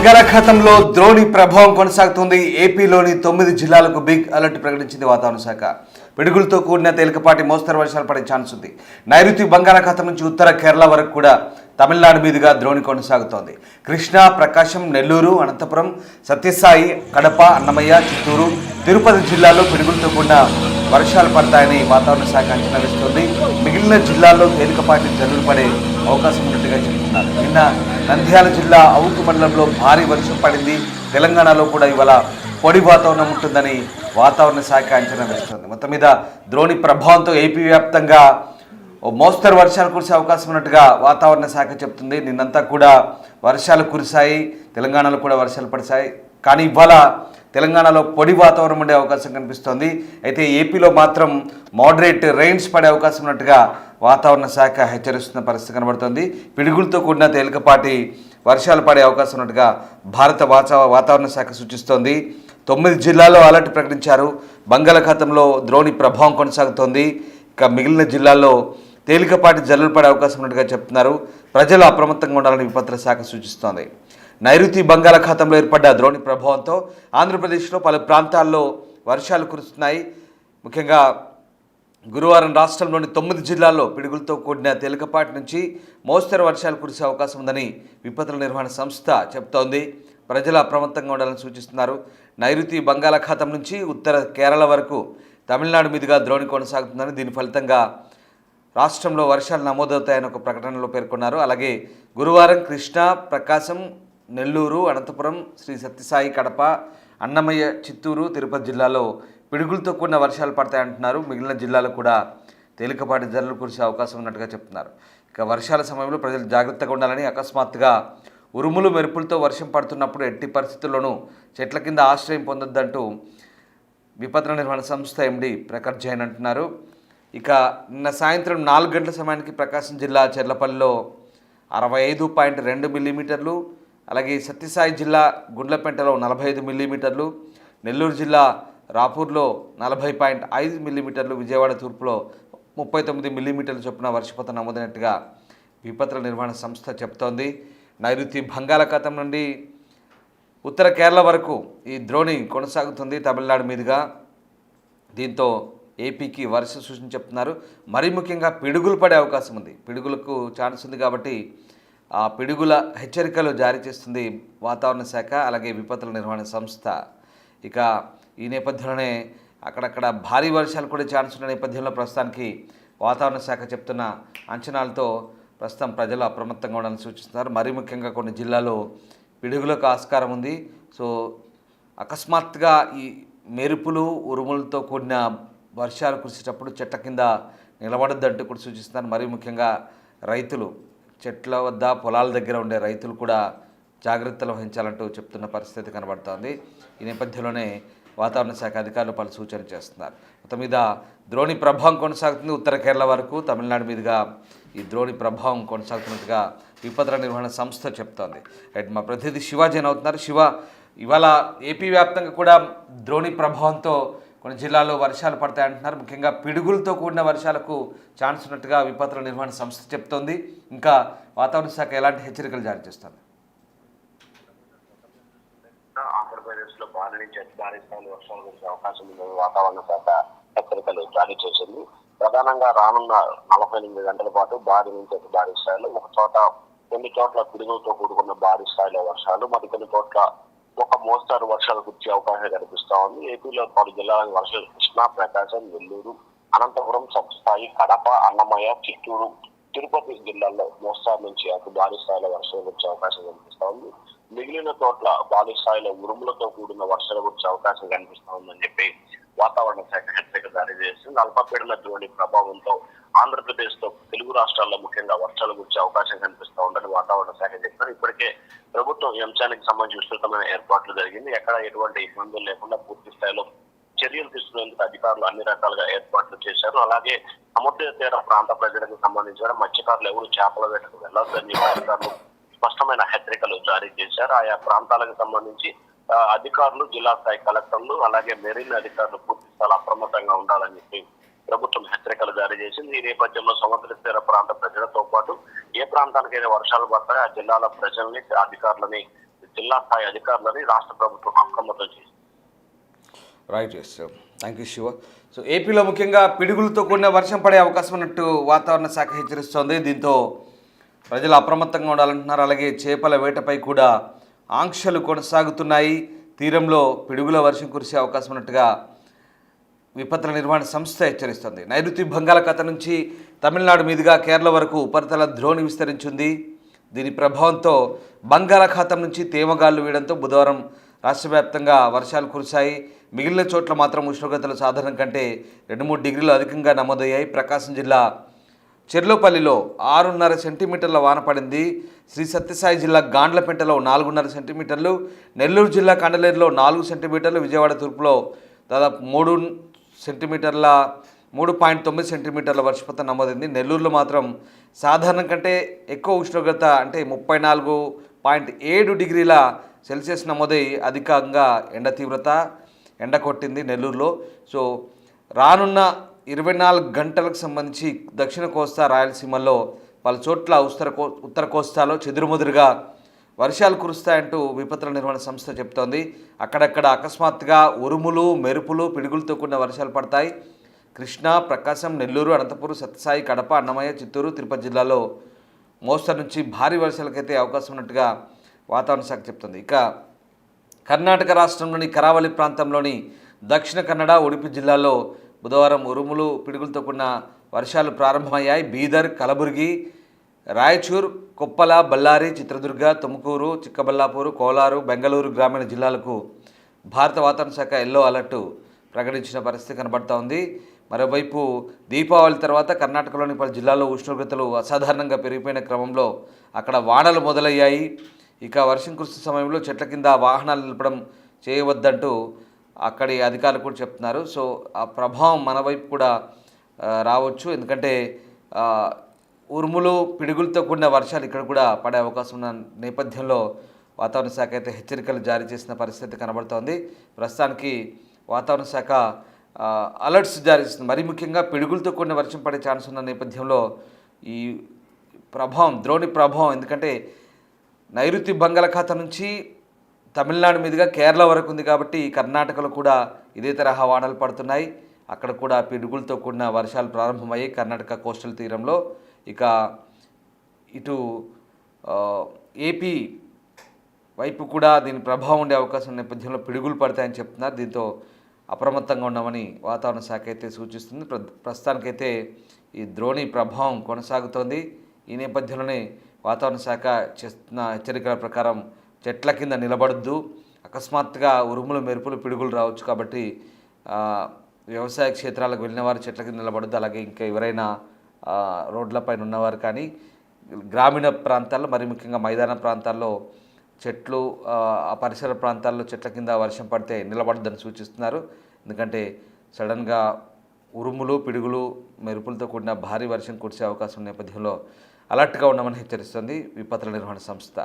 బంగాళాఖాతంలో ద్రోణి ప్రభావం కొనసాగుతుంది. ఏపీలోని 9 జిల్లాలకు బిగ్ అలర్ట్ ప్రకటించింది వాతావరణ శాఖ. పిడుగులతో కూడిన తేలికపాటి మోస్తరు వర్షాలు పడే ఛాన్స్ ఉంది. నైరుతి బంగాళాఖాతం నుంచి ఉత్తర కేరళ వరకు కూడా తమిళనాడు మీదుగా ద్రోణి కొనసాగుతోంది. కృష్ణా, ప్రకాశం, నెల్లూరు, అనంతపురం, సత్యసాయి, కడప, అన్నమయ్య, చిత్తూరు, తిరుపతి జిల్లాల్లో పిడుగులతో కూడిన వర్షాలు పడతాయని వాతావరణ శాఖ అంచనా వేస్తోంది. మిగిలిన జిల్లాల్లో తేలికపాటి జల్లులు పడే అవకాశం ఉన్నట్టుగా చెబుతున్నారు. నిన్న నంద్యాల జిల్లా అవుకు మండలంలో భారీ వర్షం పడింది. తెలంగాణలో కూడా ఇవాళ పొడి వాతావరణం ఉంటుందని వాతావరణ శాఖ అంచనా వేస్తోంది. మొత్తం మీద ద్రోణి ప్రభావంతో ఏపీ వ్యాప్తంగా మోస్తరు వర్షాలు కురిసే అవకాశం ఉన్నట్టుగా వాతావరణ శాఖ చెప్తుంది. నిన్నంతా కూడా వర్షాలు కురిశాయి, తెలంగాణలో కూడా వర్షాలు పడిశాయి. కానీ ఇవాళ తెలంగాణలో పొడి వాతావరణం ఉండే అవకాశం కనిపిస్తోంది. అయితే ఏపీలో మాత్రం మోడరేట్ రెయిన్స్ పడే అవకాశం ఉన్నట్టుగా వాతావరణ శాఖ హెచ్చరిస్తున్న పరిస్థితి కనబడుతోంది. పిడుగులతో కూడిన తేలికపాటి వర్షాలు పడే అవకాశం ఉన్నట్టుగా భారత వాతావరణ శాఖ సూచిస్తోంది. 9 జిల్లాల్లో అలర్ట్ ప్రకటించారు. బంగాళాఖాతంలో ద్రోణి ప్రభావం కొనసాగుతోంది. ఇక మిగిలిన జిల్లాల్లో తేలికపాటి జల్లులు పడే అవకాశం ఉన్నట్టుగా చెప్తున్నారు. ప్రజలు అప్రమత్తంగా ఉండాలని విపత్తుల శాఖ సూచిస్తోంది. నైరుతి బంగాళాఖాతంలో ఏర్పడ్డ ద్రోణి ప్రభావంతో ఆంధ్రప్రదేశ్లో పలు ప్రాంతాల్లో వర్షాలు కురుస్తున్నాయి. ముఖ్యంగా గురువారం రాష్ట్రంలోని 9 జిల్లాల్లో పిడుగులతో కూడిన తేలికపాటి నుంచి మోస్తరు వర్షాలు కురిసే అవకాశం ఉందని విపత్తుల నిర్వహణ సంస్థ చెబుతోంది. ప్రజలు అప్రమత్తంగా ఉండాలని సూచిస్తున్నారు. నైరుతి బంగాళాఖాతం నుంచి ఉత్తర కేరళ వరకు తమిళనాడు మీదుగా ద్రోణి కొనసాగుతుందని, దీని ఫలితంగా రాష్ట్రంలో వర్షాలు నమోదవుతాయని ఒక ప్రకటనలో పేర్కొన్నారు. అలాగే గురువారం కృష్ణా, ప్రకాశం, నెల్లూరు, అనంతపురం, శ్రీ సత్యసాయి, కడప, అన్నమయ్య, చిత్తూరు, తిరుపతి జిల్లాలో పిడుగులతో కూడిన వర్షాలు పడతాయంటున్నారు. మిగిలిన జిల్లాలో కూడా తేలికపాటి జల్లులు కురిసే అవకాశం ఉన్నట్టుగా చెప్తున్నారు. ఇక వర్షాల సమయంలో ప్రజలు జాగ్రత్తగా ఉండాలని, అకస్మాత్తుగా ఉరుములు మెరుపులతో వర్షం పడుతున్నప్పుడు ఎట్టి పరిస్థితుల్లోనూ చెట్ల కింద ఆశ్రయం పొందొద్దంటూ విపత్తుల నిర్వహణ సంస్థ ఎండి ప్రకాష్ జైన్ అంటున్నారు. ఇక నిన్న సాయంత్రం 4 గంటల సమయానికి ప్రకాశం జిల్లా చెర్లపల్లిలో 65.2 మిల్లీమీటర్లు, అలాగే సత్యసాయి జిల్లా గుండ్లపెంటలో 45 మిల్లీమీటర్లు, నెల్లూరు జిల్లా రాపూర్లో 40.5 మిల్లీమీటర్లు, విజయవాడ తూర్పులో 39 మిల్లీమీటర్ల చొప్పున వర్షపాతం నమోదైనట్టుగా విపత్తుల నిర్వహణ సంస్థ చెప్తోంది. నైరుతి బంగాళాఖాతం నుండి ఉత్తర కేరళ వరకు ఈ ద్రోణి కొనసాగుతుంది తమిళనాడు మీదుగా. దీంతో ఏపీకి వర్ష సూచన చెప్తున్నారు. మరీ ముఖ్యంగా పిడుగులు పడే అవకాశం ఉంది. పిడుగులకు ఛాన్స్ ఉంది కాబట్టి ఆ పిడుగుల హెచ్చరికలు జారీ చేస్తుంది వాతావరణ శాఖ, అలాగే విపత్తుల నిర్వహణ సంస్థ. ఇక ఈ నేపథ్యంలోనే అక్కడక్కడ భారీ వర్షాలు కూడా ఛాన్స్ ఉన్న నేపథ్యంలో ప్రస్తుతానికి వాతావరణ శాఖ చెప్తున్న అంచనాలతో ప్రస్తుతం ప్రజలు అప్రమత్తంగా ఉండాలని సూచిస్తున్నారు. మరీ ముఖ్యంగా కొన్ని జిల్లాల్లో పిడుగులకు ఆస్కారం ఉంది. సో అకస్మాత్తుగా ఈ మెరుపులు, ఉరుములతో కూడిన వర్షాలు కురిసేటప్పుడు చెట్ల కింద నిలబడద్దంటూ కూడా సూచిస్తున్నారు. మరీ ముఖ్యంగా రైతులు, చెట్ల వద్ద పొలాల దగ్గర ఉండే రైతులు కూడా జాగ్రత్తలు వహించాలంటూ చెప్తున్న పరిస్థితి కనబడుతోంది. ఈ నేపథ్యంలోనే వాతావరణ శాఖ అధికారులు పలు సూచనలు చేస్తున్నారు. మొత్తం మీద ద్రోణి ప్రభావం కొనసాగుతుంది. ఉత్తర కేరళ వరకు తమిళనాడు మీదుగా ఈ ద్రోణి ప్రభావం కొనసాగుతున్నట్టుగా విపత్తుల నిర్వహణ సంస్థ చెప్తోంది. రైట్, మా ప్రతినిధి శివ జైన్ అవుతున్నారు. శివ, ఇవాళ ఏపీ వ్యాప్తంగా కూడా ద్రోణి ప్రభావంతో కొన్ని జిల్లాల్లో వర్షాలు పడతాయంటున్నారు. ముఖ్యంగా పిడుగులతో కూడిన వర్షాలకు ఛాన్స్ ఉన్నట్టుగా విపత్తుల నిర్వహణ సంస్థ చెప్తోంది. ఇంకా వాతావరణ శాఖ ఎలాంటి హెచ్చరికలు జారీ చేస్తుంది? ఆంధ్రప్రదేశ్ లో భారీ నుంచి అతి భారీ స్థాయి వర్షాలు కురిసే అవకాశం ఉందని వాతావరణ శాఖ హెచ్చరికలు జారీ చేసింది. ప్రధానంగా రానున్న 48 గంటల పాటు భారీ నుంచి అతి భారీ స్థాయిలో కొన్ని చోట్ల పిడుగులతో కూడుకున్న భారీ స్థాయిలో వర్షాలు, మరికొన్ని చోట్ల ఒక మోస్తారు వర్షాలు కురిసే అవకాశం కనిపిస్తా ఉంది. ఏపీలో 3 జిల్లాలకు వర్షాలు కృష్ణా, ప్రకాశం, నెల్లూరు, అనంతపురం, సత్యసాయి, కడప, అన్నమయ్య, చిత్తూరు, తిరుపతి జిల్లాల్లో మోస్తారు నుంచి అతి భారీ స్థాయిలో వర్షాలు కురిసే అవకాశం కనిపిస్తా ఉంది. మిగిలిన చోట్ల భారీ స్థాయిలో ఉరుములతో కూడిన వర్షాలు కురిసే అవకాశం కనిపిస్తా ఉందని చెప్పి వాతావరణ శాఖ హెచ్చరిక జారీ చేస్తుంది. అల్పపీడన ద్రోణి ప్రభావంతో ఆంధ్రప్రదేశ్ తో తెలుగు రాష్ట్రాల్లో ముఖ్యంగా వర్షాలు కురిసే అవకాశం కనిపిస్తా ఉందని వాతావరణ శాఖ చెప్తారు. ఇప్పటికే ప్రభుత్వం ఈ అంశానికి సంబంధించి విస్తృతమైన ఏర్పాట్లు జరిగింది. ఎక్కడ ఎటువంటి ఇబ్బందులు లేకుండా పూర్తి స్థాయిలో చర్యలు తీసుకునేందుకు అధికారులు అన్ని రకాలుగా ఏర్పాట్లు చేశారు. అలాగే సముద్ర తీర ప్రాంత ప్రజలకు సంబంధించిన మత్స్యకారులు ఎవరు చేపల వేటకు వెళ్లొద్దని అధికారులు స్పష్టమైన హెచ్చరికలు జారీ చేశారు. ఆయా ప్రాంతాలకు సంబంధించి అధికారులు, జిల్లా స్థాయి కలెక్టర్లు, అలాగే మెరీన్ అధికారులు పూర్తి స్థాయిలో అప్రమత్తంగా ఉండాలని చెప్పి ప్రభుత్వం హెచ్చరికలు జారీ చేసింది. ఈ నేపథ్యంలో సముద్ర తీర ప్రాంత ప్రజలతో పాటు ఏ ప్రాంతానికైనా వర్షాలు పడతాయో ఆ జిల్లాల ప్రజల్ని, అధికారులని జిల్లా స్థాయి అధికారులని రాష్ట్ర ప్రభుత్వం అప్రమత్తం చేసింది. Right, yes, thank you Shiva. So ఏపీలో ముఖ్యంగా పిడుగులతో కూడిన వర్షం పడే అవకాశం ఉన్నట్టు వాతావరణ శాఖ హెచ్చరిస్తోంది. దీంతో ప్రజలు అప్రమత్తంగా ఉండాలంటున్నారు. అలాగే చేపల వేటపై కూడా ఆంక్షలు కొనసాగుతున్నాయి. తీరంలో పిడుగుల వర్షం కురిసే అవకాశం ఉన్నట్టుగా విపత్తుల నిర్వహణ సంస్థ హెచ్చరిస్తోంది. నైరుతి బంగాళాఖాతం నుంచి తమిళనాడు మీదుగా కేరళ వరకు ఉపరితల ద్రోణి విస్తరించింది. దీని ప్రభావంతో బంగాళాఖాతం నుంచి తేమగాళ్లు వీయడంతో బుధవారం రాష్ట్ర వ్యాప్తంగా వర్షాలు కురిశాయి. మిగిలిన చోట్ల మాత్రం ఉష్ణోగ్రతలు సాధారణం కంటే 2-3 డిగ్రీలు అధికంగా నమోదయ్యాయి. ప్రకాశం జిల్లా చెర్లోపల్లిలో 6.5 సెంటీమీటర్ల వాన పడింది. శ్రీ సత్యసాయి జిల్లా గాండ్లపెంటలో 4.5 సెంటీమీటర్లు, నెల్లూరు జిల్లా కండలేరులో 4 సెంటీమీటర్లు, విజయవాడ తూర్పులో దాదాపు 3.9 సెంటీమీటర్ల వర్షపాతం నమోదైంది. నెల్లూరులో మాత్రం సాధారణం కంటే ఎక్కువ ఉష్ణోగ్రత అంటే 34.7 డిగ్రీల సెల్సియస్ నమోదై అధికంగా ఎండ కొట్టింది నెల్లూరులో. సో రానున్న 24 గంటలకు సంబంధించి దక్షిణ కోస్తా రాయలసీమల్లో పలు చోట్ల ఉత్తర కోస్తాలో చెదురుమదురుగా వర్షాలు కురుస్తాయంటూ విపత్తుల నిర్వహణ సంస్థ చెప్తోంది. అక్కడక్కడ అకస్మాత్తుగా ఉరుములు, మెరుపులు, పిడుగులతో కూడిన వర్షాలు పడతాయి. కృష్ణా, ప్రకాశం, నెల్లూరు, అనంతపురం, సత్యసాయి, కడప, అన్నమయ్య, చిత్తూరు, తిరుపతి జిల్లాలో మోస్తరు నుంచి భారీ వర్షాలకైతే అవకాశం ఉన్నట్టుగా వాతావరణ శాఖ చెప్తుంది. ఇక కర్ణాటక రాష్ట్రంలోని కరావలి ప్రాంతంలోని దక్షిణ కన్నడ, ఉడుపి జిల్లాల్లో బుధవారం ఉరుములు, పిడుగులతో కూడిన వర్షాలు ప్రారంభమయ్యాయి. బీదర్, కలబుర్గి, రాయచూర్, కొప్పల, బళ్ళారి, చిత్రదుర్గ, తుముకూరు, చిక్కబల్లాపూర్, కోలారు, బెంగళూరు గ్రామీణ జిల్లాలకు భారత వాతావరణ శాఖ ఎల్లో అలర్టు ప్రకటించిన పరిస్థితి కనబడుతూ ఉంది. మరోవైపు దీపావళి తర్వాత కర్ణాటకలోని పలు జిల్లాల్లో ఉష్ణోగ్రతలు అసాధారణంగా పెరిగిపోయిన క్రమంలో అక్కడ వానలు మొదలయ్యాయి. ఇక వర్షం కురుస్తున్న సమయంలో చెట్ల కింద వాహనాలు నిలపడం చేయవద్దంటూ అక్కడి అధికారులు కూడా చెప్తున్నారు. సో ఆ ప్రభావం మన వైపు కూడా రావచ్చు. ఎందుకంటే ఉరుములు, పిడుగులతో కూడిన వర్షాలు ఇక్కడ కూడా పడే అవకాశం ఉన్న నేపథ్యంలో వాతావరణ శాఖ అయితే హెచ్చరికలు జారీ చేసిన పరిస్థితి కనబడుతోంది. ప్రస్తుతానికి వాతావరణ శాఖ అలర్ట్స్ జారీ చేస్తుంది. మరీ ముఖ్యంగా పిడుగులతో కూడిన వర్షం పడే ఛాన్స్ ఉన్న నేపథ్యంలో ఈ ద్రోణి ప్రభావం, ఎందుకంటే నైరుతి బంగాళాఖాతం నుంచి తమిళనాడు మీదుగా కేరళ వరకు ఉంది కాబట్టి కర్ణాటకలో కూడా ఇదే తరహా వానలు పడుతున్నాయి. అక్కడ కూడా పిడుగులతో కూడిన వర్షాలు ప్రారంభమయ్యాయి కర్ణాటక కోస్టల్ తీరంలో. ఇక ఇటు ఏపీ వైపు కూడా దీని ప్రభావం ఉండే అవకాశం నేపథ్యంలో పిడుగులు పడతాయని చెప్తున్నారు. దీంతో అప్రమత్తంగా ఉండమని వాతావరణ శాఖ అయితే సూచిస్తుంది. ప్రస్తుతానికైతే ఈ ద్రోణి ప్రభావం కొనసాగుతోంది. ఈ నేపథ్యంలోనే వాతావరణ శాఖ చేస్తున్న హెచ్చరికల ప్రకారం చెట్ల కింద నిలబడద్దు, అకస్మాత్తుగా ఉరుములు, మెరుపులు, పిడుగులు రావచ్చు కాబట్టి వ్యవసాయ క్షేత్రాలకు వెళ్ళిన వారు చెట్ల కింద నిలబడద్దు. అలాగే ఇంకా ఎవరైనా రోడ్లపైన ఉన్నవారు కానీ గ్రామీణ ప్రాంతాల్లో, మరి ముఖ్యంగా మైదాన ప్రాంతాల్లో చెట్లు, ఆ పరిసర ప్రాంతాల్లో చెట్ల కింద వర్షం పడితే నిలబడద్దని సూచిస్తున్నారు. ఎందుకంటే సడన్గా ఉరుములు, పిడుగులు, మెరుపులతో కూడిన భారీ వర్షం కురిసే అవకాశం నేపథ్యంలో అలర్ట్గా ఉండమని హెచ్చరిస్తుంది విపత్తుల నిర్వహణ సంస్థ.